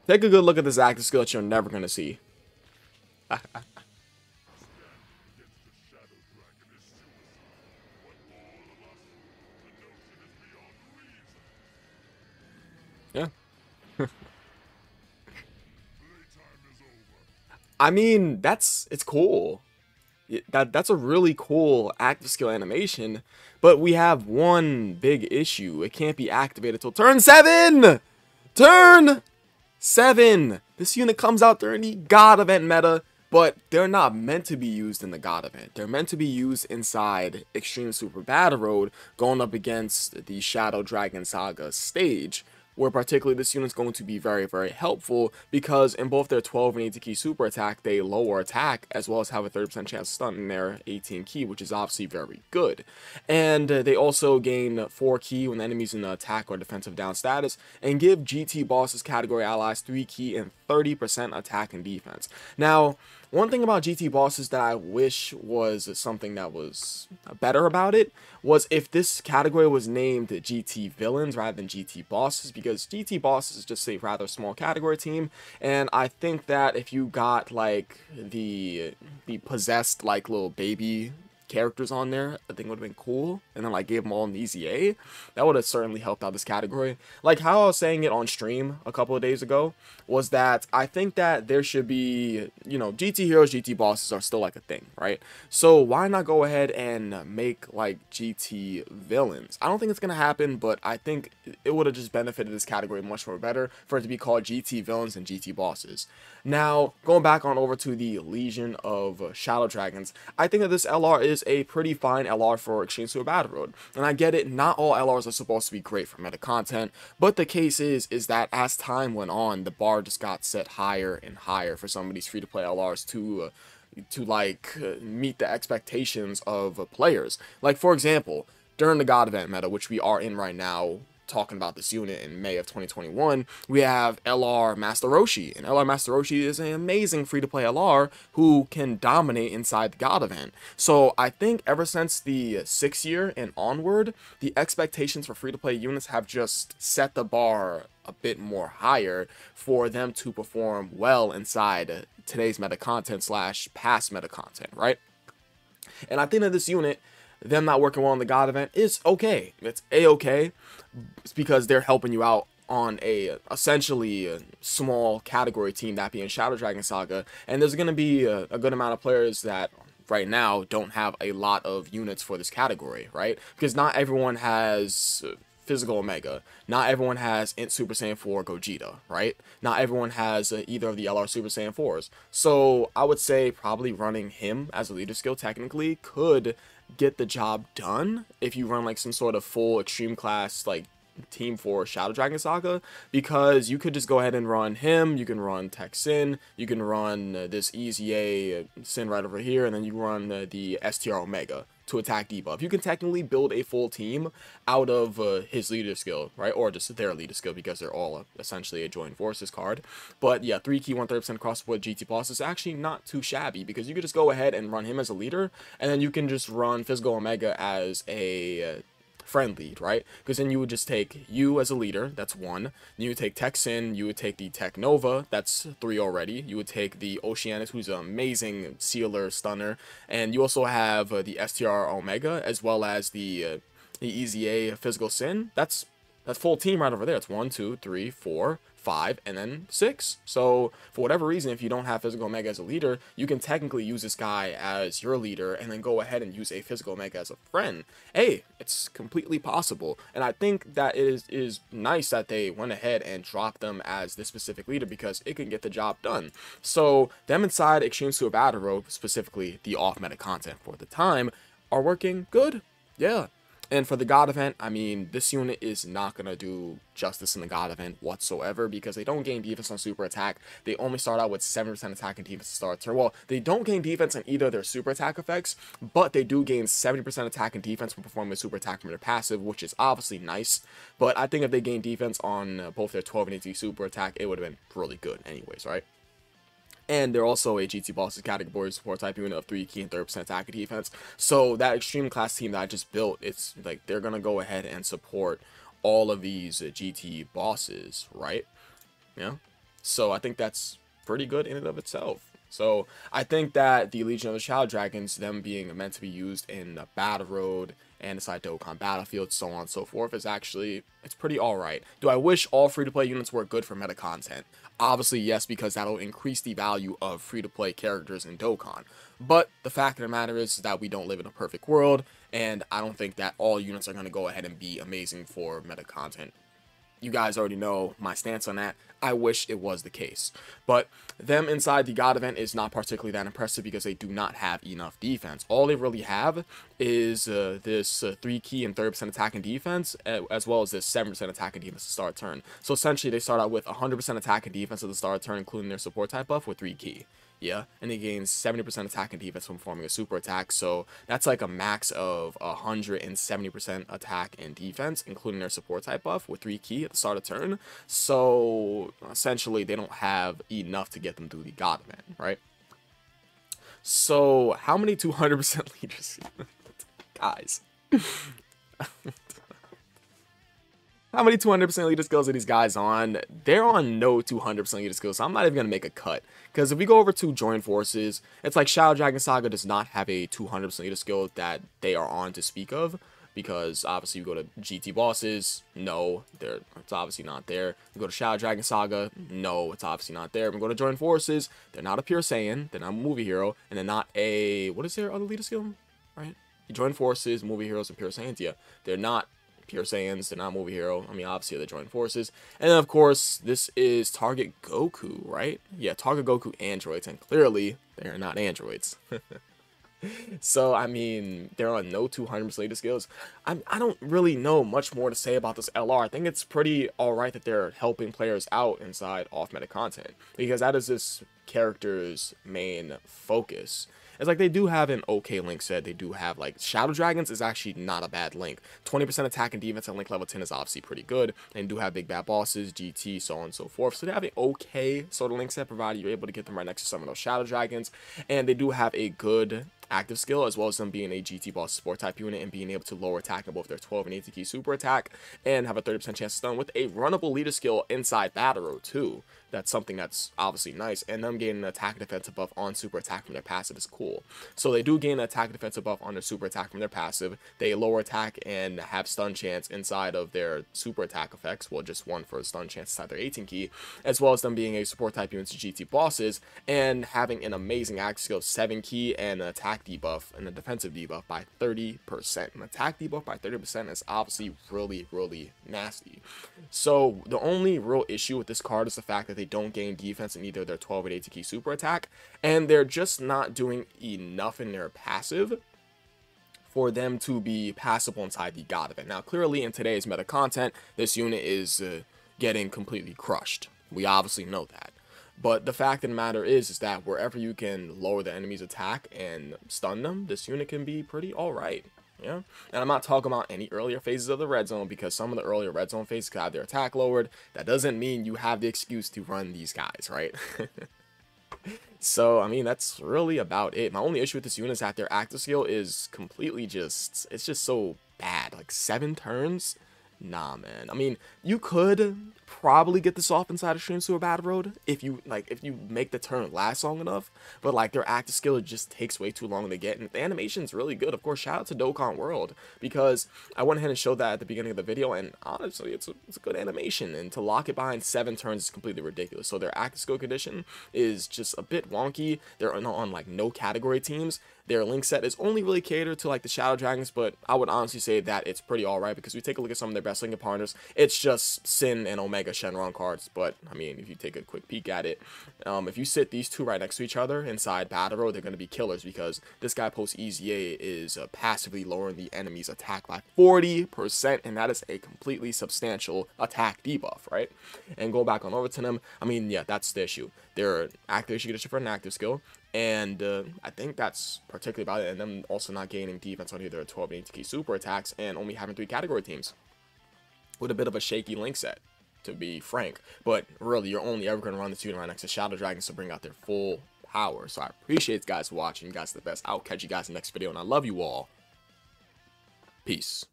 Take a good look at this active skill that you're never gonna see. Yeah. I mean, it's cool. That's a really cool active skill animation, but we have one big issue. It can't be activated till turn 7! Turn 7! This unit comes out during the God event meta, but they're not meant to be used in the God event. They're meant to be used inside Extreme Super Battle Road, going up against the Shadow Dragon Saga stage, where particularly this unit's going to be very, very helpful because in both their 12 and 18 key super attack, they lower attack as well as have a 30% chance of stunning their 18 key, which is obviously very good. And they also gain 4 key when enemies in the attack or defensive down status, and give GT bosses category allies 3 key and 30% attack and defense. Now, one thing about GT bosses that I wish was something that was better about it was if this category was named GT villains rather than GT bosses, because GT bosses is just a rather small category team, and I think that if you got like the possessed like little baby characters on there, I think would have been cool, and then like gave them all an easy A, that would have certainly helped out this category. Like how I was saying it on stream a couple of days ago, was that I think that there should be, you know, GT heroes, GT bosses are still like a thing, right? So why not go ahead and make like GT villains? I don't think it's gonna happen, but I think it would have just benefited this category much more better for it to be called GT villains and GT bosses. Now, going back on over to the Legion of Shadow Dragons, I think that this LR is a pretty fine LR for Extreme Super Battle Road. And I get it, not all LRs are supposed to be great for meta content, but the case is that as time went on, the bar just got set higher and higher for some of these free-to-play LRs to meet the expectations of players. Like, for example, during the God event meta, which we are in right now, talking about this unit in May of 2021, we have LR Master Roshi, and LR Master Roshi is an amazing free-to-play LR who can dominate inside the God event. So I think ever since the 6th year and onward, the expectations for free-to-play units have just set the bar a bit more higher for them to perform well inside today's meta content slash past meta content, right? And I think that this unit, them not working well on the God event, is okay. It's a-okay. It's because they're helping you out on a essentially a small category team, that being Shadow Dragon Saga, and there's going to be a good amount of players that right now don't have a lot of units for this category, right? Because not everyone has Physical Omega, not everyone has Int Super Saiyan 4 Gogeta, right? Not everyone has either of the LR Super Saiyan 4s. So I would say probably running him as a leader skill technically could get the job done if you run like some sort of full extreme class like team for Shadow Dragon Saga, because you could just go ahead and run him, you can run Tech Sin, you can run this Easy A Sin right over here, and then you run the STR Omega to attack debuff. You can technically build a full team out of his leader skill, right? Or just their leader skill, because they're all essentially a joint forces card. But yeah, 3 key, 130% across the board GT boss is actually not too shabby, because you could just go ahead and run him as a leader, and then you can just run Physical Omega as a friend lead, right? Because then you would just take you as a leader, that's 1. Then you would take Tech Sin, you would take the Tech Nova, that's 3 already. You would take the Oceanus, who's an amazing sealer, stunner, and you also have the STR Omega, as well as the Easy A Physical Sin. That's full team right over there. It's 1, 2, 3, 4, 5, and then 6. So for whatever reason, if you don't have Physical Omega as a leader, you can technically use this guy as your leader and then go ahead and use a Physical Omega as a friend. Hey, it's completely possible. And I think that it is nice that they went ahead and dropped them as this specific leader, because it can get the job done. So them inside Extreme Super Battle Road, specifically the off-meta content for the time, are working good. Yeah. And for the God event, I mean, this unit is not going to do justice in the God event whatsoever, because they don't gain defense on super attack. They only start out with 7% attack and defense to start turn. Well, they don't gain defense on either of their super attack effects, but they do gain 70% attack and defense when performing a super attack from their passive, which is obviously nice. But I think if they gain defense on both their 12 and 18 super attack, it would have been really good anyways, right? And they're also a GT Bosses category support type unit of 3 key and 30% attack and defense. So that extreme class team that I just built, it's like they're going to go ahead and support all of these GT bosses, right? Yeah. So I think that's pretty good in and of itself. So I think that the Legion of the Shadow Dragons, them being meant to be used in the Battle Road and inside Dokkan Battlefield, so on and so forth, is actually, it's pretty alright. Do I wish all free-to-play units were good for meta content? Obviously, yes, because that'll increase the value of free-to-play characters in Dokkan. But the fact of the matter is that we don't live in a perfect world, and I don't think that all units are going to go ahead and be amazing for meta content. You guys already know my stance on that. I wish it was the case. But them inside the God event is not particularly that impressive because they do not have enough defense. All they really have is this 3 key and 30% attack and defense, as well as this 7% attack and defense to start turn. So essentially they start out with 100% attack and defense at the start of turn, including their support type buff with 3 key. Yeah, and he gains 70% attack and defense from forming a super attack, so that's like a max of 170% attack and defense, including their support type buff with 3 key at the start of turn. So essentially, they don't have enough to get them through the God event, right? So how many 200% leaders, guys? How many 200% leader skills are these guys on? They're on no 200% leader skills, so I'm not even going to make a cut. Because if we go over to Join Forces, it's like Shadow Dragon Saga does not have a 200% leader skill that they are on to speak of. Because obviously you go to GT Bosses, no, it's obviously not there. You go to Shadow Dragon Saga, no, it's obviously not there. We go to Join Forces, they're not a Pure Saiyan, they're not a movie hero, and they're not a, what is their other leader skill? Right? You Join Forces, movie heroes, and Pure Saiyans, yeah. They're not Pure Saiyans, they're not movie hero. I mean, obviously they join forces. And then, of course, this is Target Goku, right? Yeah, Target Goku androids, and clearly they're not androids. So, I mean, they're on no 200% leader skills. I don't really know much more to say about this LR. I think it's pretty alright that they're helping players out inside off-meta content, because that is this character's main focus. It's like they do have an okay link set. They do have, like, Shadow Dragons is actually not a bad link. 20% attack and defense at link level 10 is obviously pretty good. And do have big bad bosses, GT, so on and so forth. So they have an okay sort of link set, provided you're able to get them right next to some of those Shadow Dragons. And they do have a good active skill, as well as them being a GT boss support type unit and being able to lower attack on both their 12 and 18 key super attack, and have a 30% chance to stun with a runnable leader skill inside Battle Road too. That's something that's obviously nice, and them gaining an attack and defensive buff on super attack from their passive is cool. So they do gain an attack and defensive buff on their super attack from their passive. They lower attack and have stun chance inside of their super attack effects, well, just one for a stun chance inside their 18 key, as well as them being a support type unit to GT bosses, and having an amazing active skill of 7 key and an attack debuff and a defensive debuff by 30%. An attack debuff by 30% is obviously really, really nasty. So the only real issue with this card is the fact that they don't gain defense in either their 12 or 18 key super attack, and they're just not doing enough in their passive for them to be passable inside the God event. Now, clearly in today's meta content, this unit is getting completely crushed. We obviously know that. But the fact of the matter is that wherever you can lower the enemy's attack and stun them, this unit can be pretty alright. Yeah, and I'm not talking about any earlier phases of the red zone, because some of the earlier red zone phases could have their attack lowered. That doesn't mean you have the excuse to run these guys, right? So, I mean, that's really about it. My only issue with this unit is that their active skill is completely just, it's just so bad. Like 7 turns? Nah, man. I mean, you could probably get this off inside of Stream Sewer Battle Road if you make the turn last long enough, but like their active skill just takes way too long to get, and the animation's really good. Of course, shout out to Dokkan World, because I went ahead and showed that at the beginning of the video, and honestly, it's a good animation, and to lock it behind 7 turns is completely ridiculous. So their active skill condition is just a bit wonky. They're on like no category teams. Their link set is only really catered to like the Shadow Dragons, but I would honestly say that it's pretty alright, because we take a look at some of their best linking partners, it's just Sin and Omega Shenron cards. But I mean, if you take a quick peek at it, if you sit these two right next to each other inside Battle Road, they're going to be killers, because this guy post EZA is passively lowering the enemy's attack by 40%, and that is a completely substantial attack debuff, right? And go back on over to them, I mean, yeah, that's the issue. Their activation condition for an active skill, and I think that's particularly about it. And them also not gaining defense on either 12 and 18 key super attacks, and only having 3 category teams with a bit of a shaky link set, to be frank. But really, you're only ever going to run this unit right next to Shadow Dragons to bring out their full power. So I appreciate you guys watching. You guys are the best. I'll catch you guys in the next video, and I love you all. Peace.